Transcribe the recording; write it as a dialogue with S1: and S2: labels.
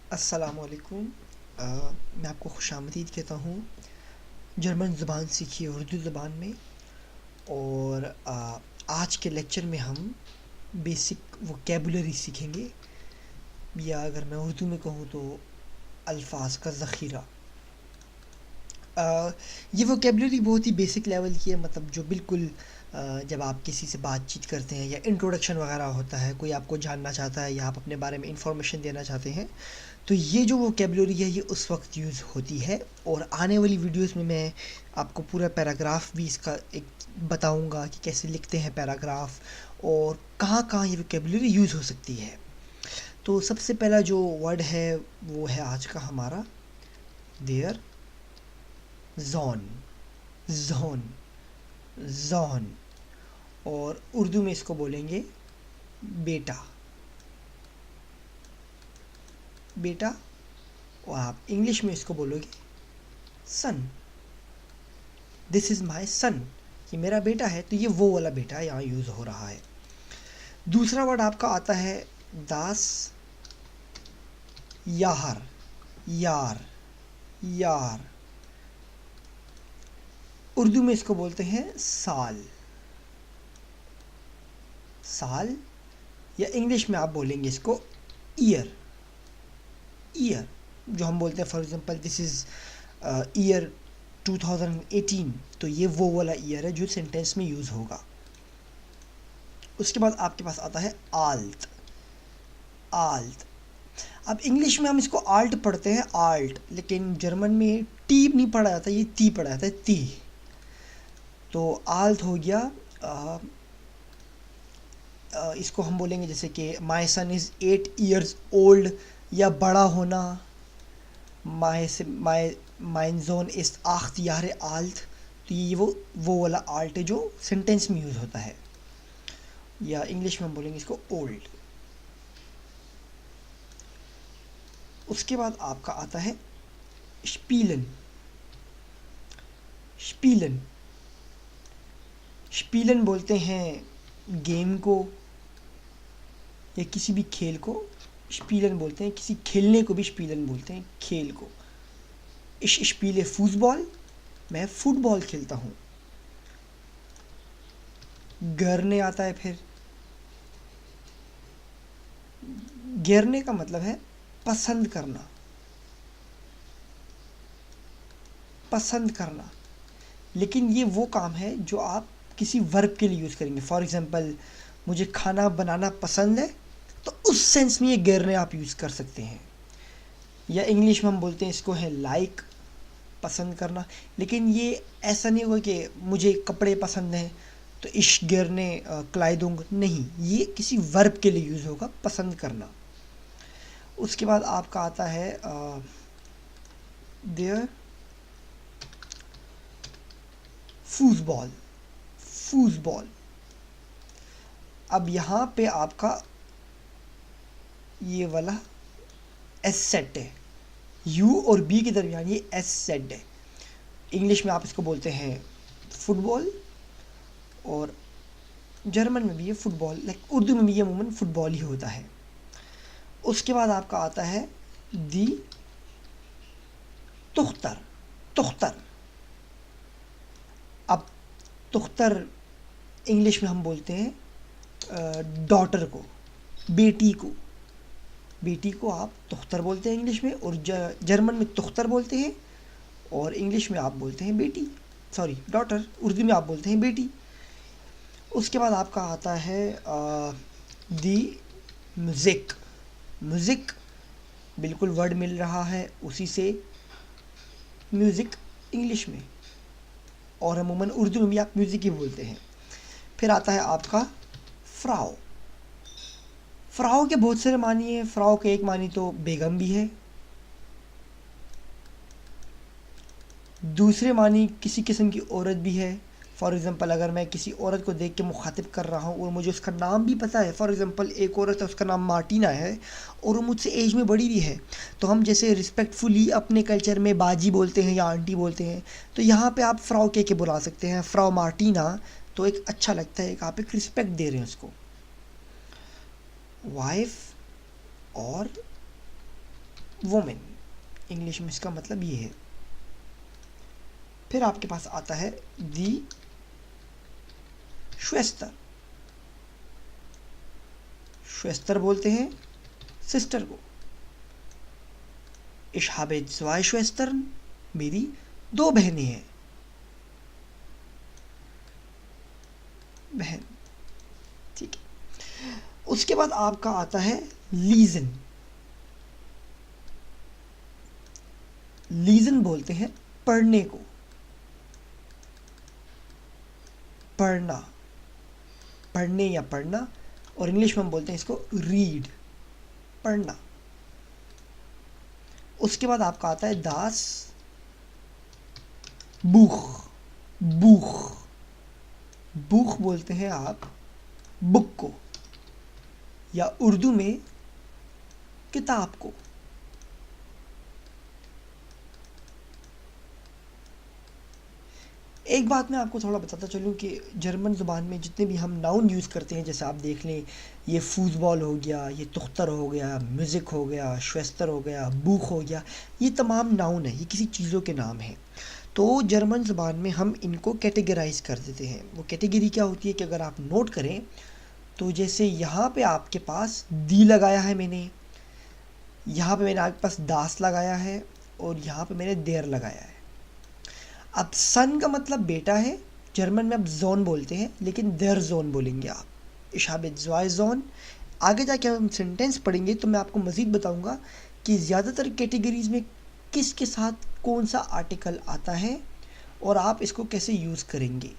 S1: अस्सलामुअलैकुम। मैं आपको खुशामदीद कहता हूँ जर्मन ज़ुबान सीखिए उर्दू ज़ुबान में। और आज के लेक्चर में हम बेसिक वोकेबुलरी सीखेंगे, या अगर मैं उर्दू में कहूँ तो अल्फाज का ज़ख़ीरा। ये वोकेबुलरी बहुत ही बेसिक लेवल की है, मतलब जो बिल्कुल जब आप किसी से बातचीत करते हैं या इंट्रोडक्शन वगैरह होता है, कोई आपको जानना चाहता है या आप अपने बारे में इंफॉर्मेशन देना चाहते हैं, तो ये जो वोकेबुलरी है ये उस वक्त यूज़ होती है। और आने वाली वीडियोस में मैं आपको पूरा पैराग्राफ भी इसका एक बताऊंगा कि कैसे लिखते हैं पैराग्राफ और कहाँ कहाँ ये वोकेबुलरी यूज़ हो सकती है। तो सबसे पहला जो वर्ड है वो है आज का हमारा देयर जॉन। जॉन जॉन और उर्दू में इसको बोलेंगे बेटा। बेटा। और आप इंग्लिश में इसको बोलोगे सन। दिस इज़ माई सन, ये मेरा बेटा है, तो ये वो वाला बेटा यहाँ यूज़ हो रहा है। दूसरा वर्ड आपका आता है दास यार। यार यार उर्दू में इसको बोलते हैं साल। साल या इंग्लिश में आप बोलेंगे इसको ईयर। ईयर जो हम बोलते हैं, for example this is year 2018, तो ये वो वाला ईयर है जो सेंटेंस में यूज़ होगा। उसके बाद आपके पास आता है आल्ट। आल्ट। अब इंग्लिश में हम इसको आल्ट पढ़ते हैं आल्ट, लेकिन जर्मन में टी नहीं पढ़ा जाता, ये ती पढ़ा जाता है ती। तो आल्ट हो गया। इसको हम बोलेंगे जैसे कि माई सन इज़ 8 years old, या बड़ा होना। Mine zone is 8 Jahre alt। तो ये वो वाला आल्ट है जो सेंटेंस में यूज़ होता है, या इंग्लिश में हम बोलेंगे इसको ओल्ड। उसके बाद आपका आता है स्पीलन। स्पीलन। स्पीलन बोलते हैं गेम को या किसी भी खेल को स्पीलन बोलते हैं। किसी खेलने को भी स्पीलन बोलते हैं, खेल को। इश स्पीले फुटबॉल, मैं फुटबॉल खेलता हूँ। गरने आता है फिर। गेरने का मतलब है पसंद करना। पसंद करना, लेकिन ये वो काम है जो आप किसी वर्ब के लिए यूज़ करेंगे। फॉर एग्ज़ाम्पल मुझे खाना बनाना पसंद है, तो उस सेंस में ये गेरने आप यूज़ कर सकते हैं। या इंग्लिश में हम बोलते हैं इसको है लाइक, पसंद करना। लेकिन ये ऐसा नहीं होगा कि मुझे कपड़े पसंद हैं तो इश गेरने क्लाइदुंग, नहीं, ये किसी वर्ब के लिए यूज़ होगा, पसंद करना। उसके बाद आपका आता है देयर फूटबॉल। फूटबॉल। अब यहाँ पे आपका ये वाला एस सेट है, यू और बी के दरमियान ये एस सेट है। इंग्लिश में आप इसको बोलते हैं फुटबॉल, और जर्मन में भी ये फुटबॉल, लाइक उर्दू में भी ये अमूमन फुटबॉल ही होता है। उसके बाद आपका आता है दी तुख्तर। तुख्तर। अब तुख्तर इंग्लिश में हम बोलते हैं डॉटर को, बेटी को। बेटी को आप तुख्तर बोलते हैं इंग्लिश में, और जर्मन में तुख्तर बोलते हैं, और इंग्लिश में आप बोलते हैं बेटी, सॉरी डॉटर, उर्दू में आप बोलते हैं बेटी। उसके बाद आपका आता है दी म्यूज़िक। म्यूज़िक बिल्कुल वर्ड मिल रहा है उसी से, म्यूज़िक इंग्लिश में, और अमूमन उर्दू में भी आप म्यूज़िक ही बोलते हैं। फिर आता है आपका फ्राउ। फ्राउ के बहुत सारे मानी है। फ्राउ के एक मानी तो बेगम भी है, दूसरे मानी किसी किस्म की औरत भी है। फॉर एग्ज़ाम्पल अगर मैं किसी औरत को देख के मुखातिब कर रहा हूँ और मुझे उसका नाम भी पता है, फॉर एग्ज़ाम्पल एक औरत है उसका नाम मार्टिना है और वो मुझसे एज में बड़ी भी है, तो हम जैसे रिस्पेक्टफुली अपने कल्चर में बाजी बोलते हैं या आंटी बोलते हैं, तो यहाँ पे आप फ्राउ कह के बुला सकते हैं, फ्राउ मार्टिना। तो एक अच्छा लगता है, एक आप एक रिस्पेक्ट दे रहे हैं उसको। वाइफ और वोमेन, इंग्लिश में इसका मतलब ये है। फिर आपके पास आता है दी श्वेस्तर। श्वेस्तर बोलते हैं सिस्टर को। Ich habe zwei Schwestern, मेरी 2 बहनें हैं। बहन, ठीक है। उसके बाद आपका आता है लीजन। लीजन बोलते हैं पढ़ने को, पढ़ना, पढ़ने या पढ़ना, और इंग्लिश में हम बोलते हैं इसको रीड, पढ़ना। उसके बाद आपका आता है दास बुख। बुख, बुख बोलते हैं आप बुक को, या उर्दू में किताब को। एक बात मैं आपको थोड़ा बताता चलूँ कि जर्मन ज़ुबान में जितने भी हम नाउन यूज़ करते हैं, जैसे आप देख लें, ये फूटबॉल हो गया, ये तुख्तर हो गया, म्यूज़िक हो गया, श्वेस्तर हो गया, बुख हो गया, ये तमाम नाउन है, ये किसी चीज़ों के नाम हैं। तो जर्मन ज़ुबान में हम इनको कैटेगराइज कर देते हैं। वो कैटेगरी क्या होती है कि अगर आप नोट करें तो जैसे यहाँ पे आपके पास दी लगाया है मैंने, यहाँ पे मैंने आपके पास दास लगाया है, और यहाँ पे मैंने देर लगाया है। अब सन का मतलब बेटा है, जर्मन में अब जोन बोलते हैं, लेकिन देर जोन बोलेंगे आप। Ich habe zwei Sohn। आगे जाके हम सेंटेंस पढ़ेंगे तो मैं आपको मज़ीद बताऊंगा कि ज़्यादातर कैटेगरीज़ में किस के साथ कौन सा आर्टिकल आता है और आप इसको कैसे यूज़ करेंगे।